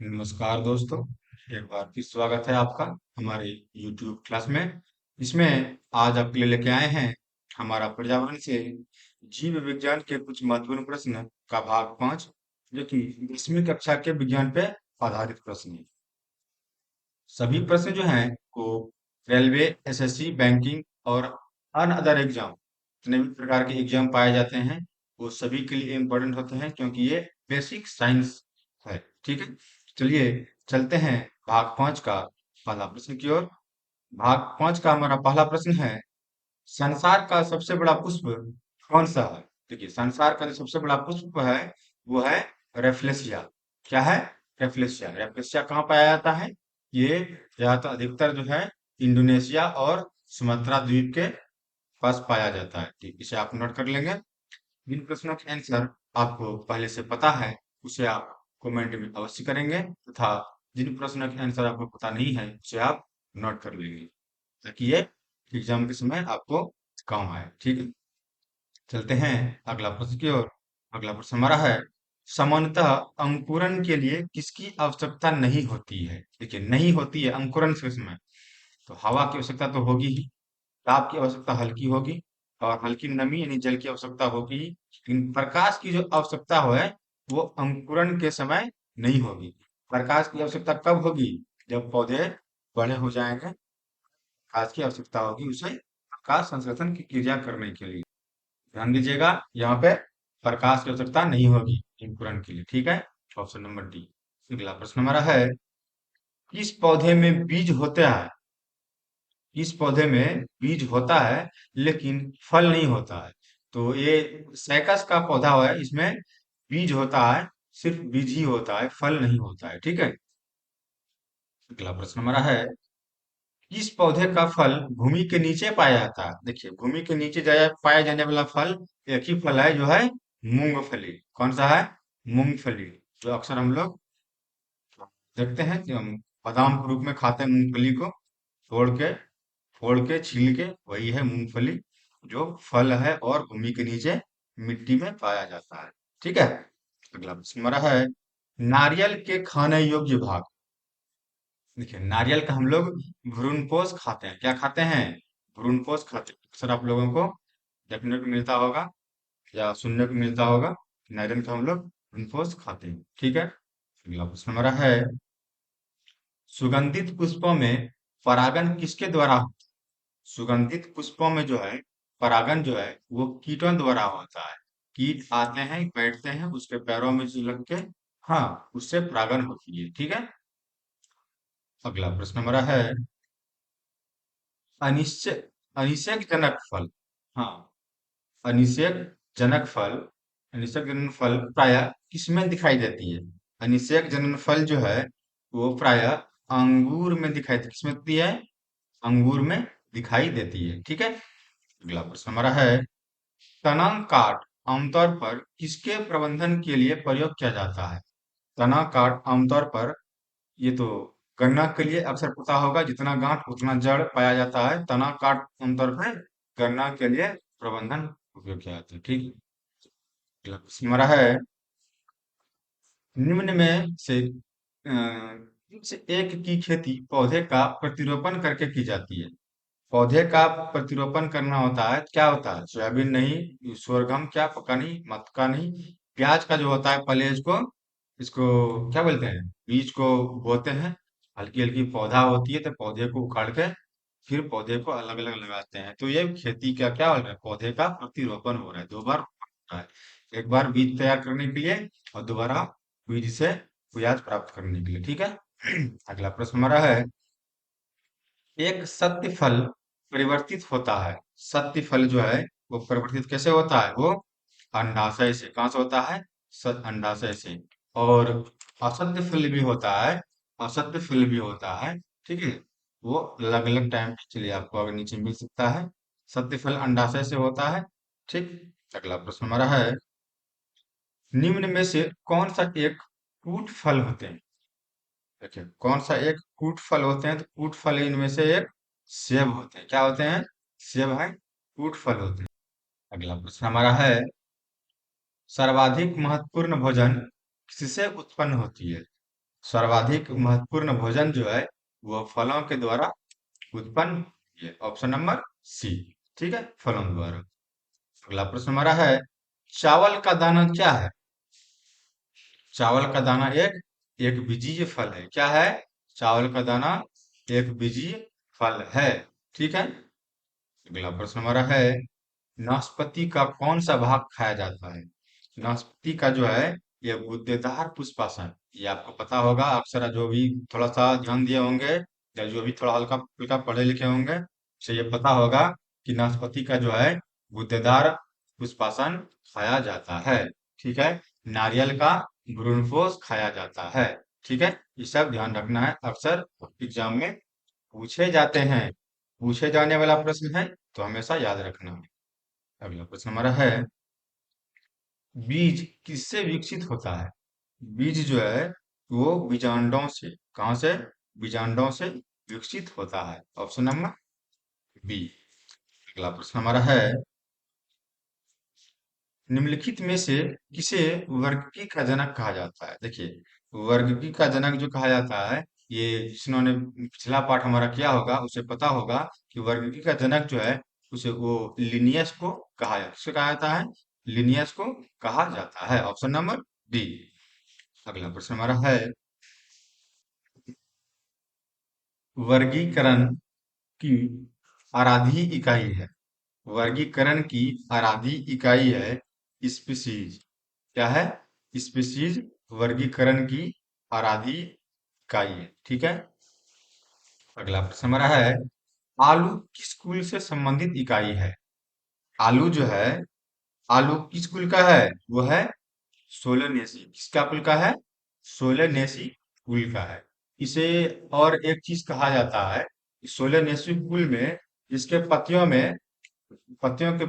नमस्कार दोस्तों। एक बार फिर स्वागत है आपका हमारे YouTube क्लास में। इसमें आज आपके लिए लेके आए हैं हमारा पर्यावरण से जीव विज्ञान के कुछ महत्वपूर्ण प्रश्न का भाग 5, जो कि 10वीं कक्षा के विज्ञान पे आधारित प्रश्न है। सभी प्रश्न जो हैं वो रेलवे, एसएससी, बैंकिंग और अन अदर एग्जाम, जितने भी प्रकार के एग्जाम पाए जाते हैं वो सभी के लिए इम्पोर्टेंट होते हैं, क्योंकि ये बेसिक साइंस है। ठीक है, चलिए चलते हैं भाग 5 का पहला प्रश्न की ओर। भाग 5 का हमारा पहला प्रश्न है, संसार का सबसे बड़ा पुष्प कौन सा है? देखिए, संसार का जो सबसे बड़ा पुष्प है वो है रेफ्लेशिया। क्या है? रेफ्लेशिया। रेफ्लेशिया कहाँ पाया जाता है? ये ज्यादातर अधिकतर जो है इंडोनेशिया और सुमात्रा द्वीप के पास पाया जाता है। ठीक, इसे आप नोट कर लेंगे। जिन प्रश्नों के आंसर आपको पहले से पता है उसे आप कमेंट में अवश्य करेंगे, तथा जिन प्रश्नों के आंसर आपको पता नहीं है उसे आप नोट कर लेंगे, ताकि ये एग्जाम के समय आपको काम आए। ठीक है, चलते हैं अगला प्रश्न की ओर। अगला प्रश्न हमारा है, सामान्यतः अंकुरन के लिए किसकी आवश्यकता नहीं होती है? देखिए, नहीं होती है अंकुरन के समय। तो हवा की आवश्यकता तो होगी ही, ताप की आवश्यकता हल्की होगी, और हल्की नमी यानी जल की आवश्यकता होगी ही। लेकिन प्रकाश की जो आवश्यकता हो है वो अंकुरन के समय नहीं होगी। प्रकाश की आवश्यकता कब होगी? जब पौधे बड़े हो जाएंगे, प्रकाश की आवश्यकता होगी उसे प्रकाश संश्लेषण की क्रिया करने के लिए। ध्यान दीजिएगा, यहाँ पे प्रकाश की आवश्यकता नहीं होगी अंकुरन के लिए। ठीक है, ऑप्शन नंबर डी। अगला प्रश्न हमारा है, किस पौधे में बीज होता है? इस पौधे में बीज होता है लेकिन फल नहीं होता है। तो ये सैकस का पौधा है, इसमें बीज होता है, सिर्फ बीज ही होता है, फल नहीं होता है। ठीक है, अगला प्रश्न हमारा है, इस पौधे का फल भूमि के नीचे पाया जाता है? देखिए, भूमि के नीचे जाया पाया जाने वाला फल एक ही फल है, जो है मूंगफली। कौन सा है? मूंगफली। जो अक्सर हम लोग देखते हैं कि हम बादाम के रूप में खाते हैं मूंगफली को, तोड़ के फोड़ के छील के, वही है मूंगफली, जो फल है और भूमि के नीचे मिट्टी में पाया जाता है। ठीक है, अगला प्रश्न हमारा है, नारियल के खाने योग्य भाग। देखिए, नारियल का हम लोग भ्रूणपोष खाते हैं। क्या खाते हैं? भ्रूणपोष खाते हैं। अक्सर आप लोगों को देखने को मिलता होगा या सुनने को मिलता होगा, नारियल का हम लोग भ्रूणपोष खाते हैं। ठीक है, अगला प्रश्न हमारा है, सुगंधित पुष्पों में परागन किसके द्वारा होता है? सुगंधित पुष्पों में जो है परागन जो है वो कीटों द्वारा होता है। कीट आते हैं, बैठते हैं उसके पैरों में जो लग के, हाँ, उससे परागन होती है। ठीक है, अगला प्रश्न हमारा है, अनिश्चय अनिषेक जनक फल। हाँ, अनिषेक जनक फल, अनिषेक जनन फल प्रायः किसमें दिखाई देती है? अनिषेक जनन फल जो है वो प्रायः अंगूर में दिखाई देती, किसमें देती है? अंगूर में दिखाई देती है। ठीक है, अगला प्रश्न हमारा है, तना काट आमतौर पर किसके प्रबंधन के लिए प्रयोग किया जाता है? तना काट आमतौर पर, ये तो गन्ना के लिए अक्सर पता होगा, जितना गांठ उतना जड़ पाया जाता है। तना काट आमतौर पर गन्ना के लिए प्रबंधन उपयोग किया जाता है। ठीक है, अगला प्रश्न हमारा है, निम्न में से किस एक की खेती पौधे का प्रतिरोपण करके की जाती है? पौधे का प्रतिरोपण करना होता है, क्या होता है? सोयाबीन नहीं, sorghum, क्या, पका नहीं, मक्का नहीं, प्याज का जो होता है पहले इसको इसको क्या बोलते हैं, बीज को बोते हैं, हल्की हल्की पौधा होती है तो पौधे को उखाड़ के फिर पौधे को अलग अलग लगाते हैं। तो ये खेती का क्या हो रहा है? पौधे का प्रतिरोपण हो रहा है, दो बार हो रहा है। एक बार बीज तैयार करने के लिए और दोबारा बीज से प्याज प्राप्त करने के लिए। ठीक है, अगला प्रश्न हमारा है, एक सत्य फल परिवर्तित होता है। सत्य फल जो है वो परिवर्तित कैसे होता है? वो अंडाशय से। कहाँ से होता है? अंडाशय से। और असत्य फल भी होता है, असत्य फल भी होता है। ठीक है, वो अलग अलग टाइम पे, चलिए आपको अगर नीचे मिल सकता है। सत्य फल अंडाशय से होता है। ठीक, अगला प्रश्न हमारा है, निम्न में से कौन सा एक कूट फल होते हैं? देखिए, कौन सा एक कूट फल होते हैं? तो कूट फल इनमें से एक सेब होते हैं। क्या होते हैं? सेब है, कूट फल होते हैं। अगला प्रश्न हमारा है, सर्वाधिक महत्वपूर्ण भोजन किससे उत्पन्न होती है? सर्वाधिक महत्वपूर्ण भोजन जो है वो फलों के द्वारा उत्पन्न, ये ऑप्शन नंबर सी। ठीक है, फलों द्वारा। अगला प्रश्न हमारा है, चावल का दाना क्या है? चावल का दाना एक एक बीजीय फल है। क्या है? चावल का दाना एक बीजीय फल है। ठीक है। अगला प्रश्न हमारा है, नाशपाती का कौन सा भाग खाया जाता है? नाशपाती का जो है ये गूदेदार पुष्पासन, ये आपको पता होगा। अक्सर जो भी थोड़ा सा ध्यान दिए होंगे या जो भी थोड़ा हल्का फुल्का पढ़े लिखे होंगे उसे ये पता होगा कि नाशपाती का जो है गूदेदार पुष्पासन खाया जाता है। ठीक है। नारियल का भ्रूणपोष खाया जाता है। ठीक है, ये सब ध्यान रखना है, अक्सर एग्जाम में पूछे जाते हैं। पूछे जाने वाला प्रश्न है तो हमेशा याद रखना है। अगला प्रश्न हमारा है, बीज किससे विकसित होता है? बीज जो है वो बीजांडों से, कहाँ से? बीजांडों से विकसित होता है। Option number B. अगला प्रश्न हमारा है, निम्नलिखित में से किसे वर्गकी का जनक कहा जाता है? देखिए, वर्गकी का जनक जो कहा जाता है, ये जिन्होंने पिछला पाठ हमारा किया होगा उसे पता होगा कि वर्गकी का जनक जो है उसे वो लिनियस को कहा जाता है। किसे कहा जाता है? लिनियस को कहा जाता है। Option number D. अगला प्रश्न हमारा है, वर्गीकरण की आराधी इकाई है। वर्गीकरण की आराधी इकाई है स्पीशीज। क्या है? स्पीशीज वर्गीकरण की आराधी इकाई है। ठीक है। अगला प्रश्न हमारा है, आलू किस कुल से संबंधित इकाई है? आलू जो है, आलू किस कुल का है? वो है सोलेनेसी। किसका कुल का है? सोलेनेसी कुल का है। इसे और एक चीज कहा जाता है, सोलेनेसी कुल में इसके पत्तियों के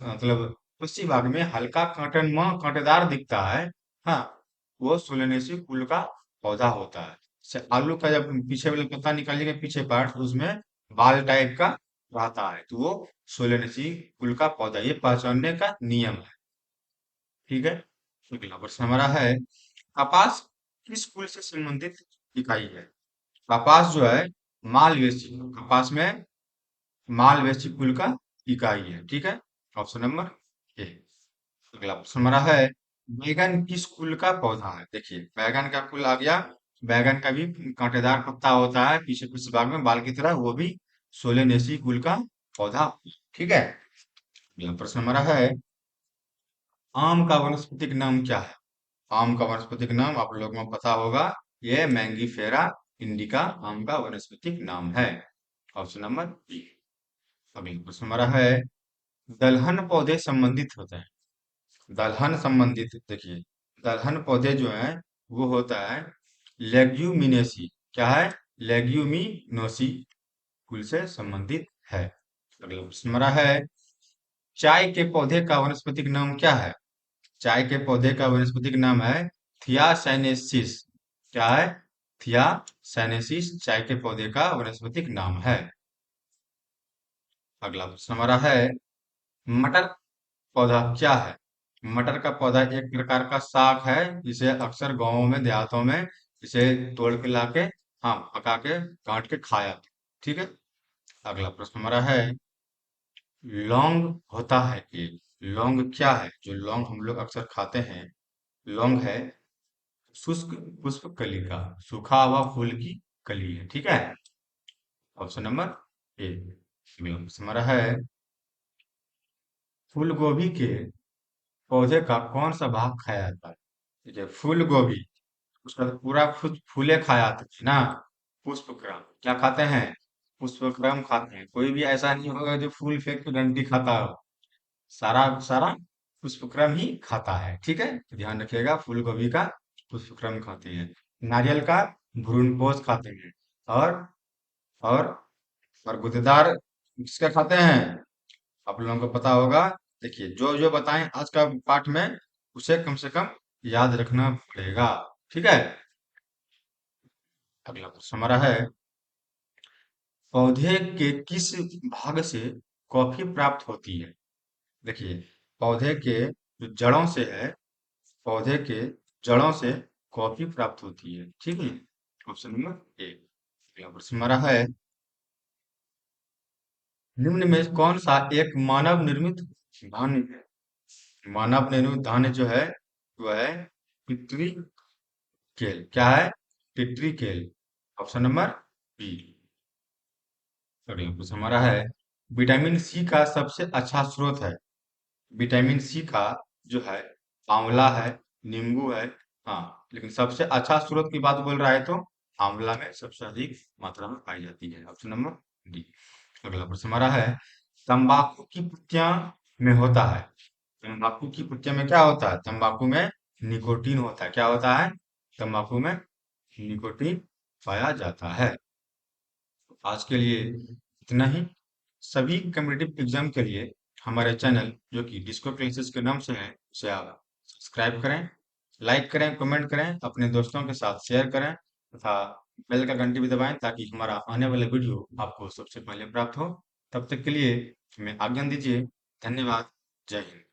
मतलब उसी भाग में हल्का कांटेनुमा कांटेदार दिखता है। हाँ, वो सोलेनेसी कुल का पौधा होता है। जैसे आलू का जब पीछे वाला पत्ता निकालिएगा पीछे पार्ट, तो उसमें बाल टाइप का रहता है, तो वो सोलेनेसी कुल का पौधा, ये पहचानने का नियम है। ठीक है। अगला प्रश्न हमारा है, कपास किस कुल से संबंधित इकाई है? कपास जो है मालवेसी, कपास में मालवेसी कुल का इकाई है। ठीक है, ऑप्शन नंबर ए। अगला प्रश्न हमारा है, बैगन किस कुल का पौधा है? देखिए, बैगन का कुल आ गया। बैगन का भी कांटेदार पत्ता होता है पीछे पीछे भाग में बाल की तरह, वो भी सोलेनेसी कुल का पौधा। ठीक है। अगला प्रश्न हमारा है, आम का वानस्पतिक नाम क्या है? आम का वानस्पतिक नाम आप लोगों को पता होगा, ये मैंगीफेरा इंडिका आम का वानस्पतिक नाम है। Option number B. अगला प्रश्न हमारा है, दलहन पौधे संबंधित होते हैं। दलहन संबंधित, देखिए, दलहन पौधे जो हैं वो होता है लेग्यूमिनेसी। क्या है? लेग्यूमिनोसी कुल से संबंधित है। अगला प्रश्न हमारा है, चाय के पौधे का वनस्पतिक नाम क्या है? चाय के पौधे का वनस्पतिक नाम है थियासाइनेसिस। क्या है? थियासाइनेसिस चाय के पौधे का वनस्पतिक नाम है। अगला प्रश्न हमारा है, मटर पौधा क्या है? मटर का पौधा एक प्रकार का साग है, जिसे अक्सर गांवों में देहातों में इसे तोड़ के लाके, हाँ, पका के काट के खाया। ठीक है। अगला प्रश्न हमारा है, लौंग होता है एक, लौंग क्या है? जो लौंग हम लोग अक्सर खाते हैं, लौंग है शुष्क पुष्प कलिका, सूखा हुआ फूल की कली है। ठीक है, ऑप्शन नंबर ए। अगला प्रश्न हमारा है, फूल गोभी के पौधे का कौन सा भाग खाया जाता है? देखिए, फूल गोभी उसका तो पूरा खुद फूले खाया जाता है ना। पुष्पक्रम क्या खाते हैं? पुष्पक्रम खाते हैं। कोई भी ऐसा नहीं होगा जो फूल फेंक के डंडी खाता हो, सारा सारा पुष्पक्रम ही खाता है। ठीक है, तो ध्यान रखिएगा, फूल गोभी का पुष्पक्रम खाते हैं। नारियल का भ्रूणपोष खाते हैं। और और और गूदेदार किसका खाते हैं? आप लोगों को पता होगा। देखिए, जो जो बताएं आज का पाठ में उसे कम से कम याद रखना पड़ेगा। ठीक है। अगला प्रश्न हमारा है, पौधे के किस भाग से कॉफी प्राप्त होती है? देखिए, पौधे के जो जड़ों से है, पौधे के जड़ों से कॉफी प्राप्त होती है। ठीक है, ऑप्शन नंबर ए। अगला प्रश्न हमारा है, निम्न में कौन सा एक मानव निर्मित धान्य है? मानव निर्मित धान्य जो है वह है पितृ केल। क्या है? पितृ केल। Option number B. अगला प्रश्न हमारा है, विटामिन सी का सबसे अच्छा स्रोत है। विटामिन सी का जो है आंवला है, नींबू है। हाँ, लेकिन सबसे अच्छा स्रोत की बात बोल रहा है तो आंवला में सबसे अधिक मात्रा में पाई जाती है। Option number D. अगला प्रश्न हमारा है, तंबाकू की पत्तियां में होता है। तंबाकू की पत्तियां में क्या होता है? तंबाकू में निकोटीन होता है। क्या होता है? तंबाकू में निकोटीन पाया जाता है। आज के लिए इतना ही। सभी कम्पिटिटिव एग्जाम के लिए हमारे चैनल जो कि डिस्को क्लासेस के नाम से है उसे आप सब्सक्राइब करें, लाइक करें, कमेंट करें, अपने दोस्तों के साथ शेयर करें तथा बेल का घंटी भी दबाएं ताकि हमारा आने वाला वीडियो आपको सबसे पहले प्राप्त हो। तब तक के लिए हमें आज्ञा दीजिए। धन्यवाद। जय हिंद।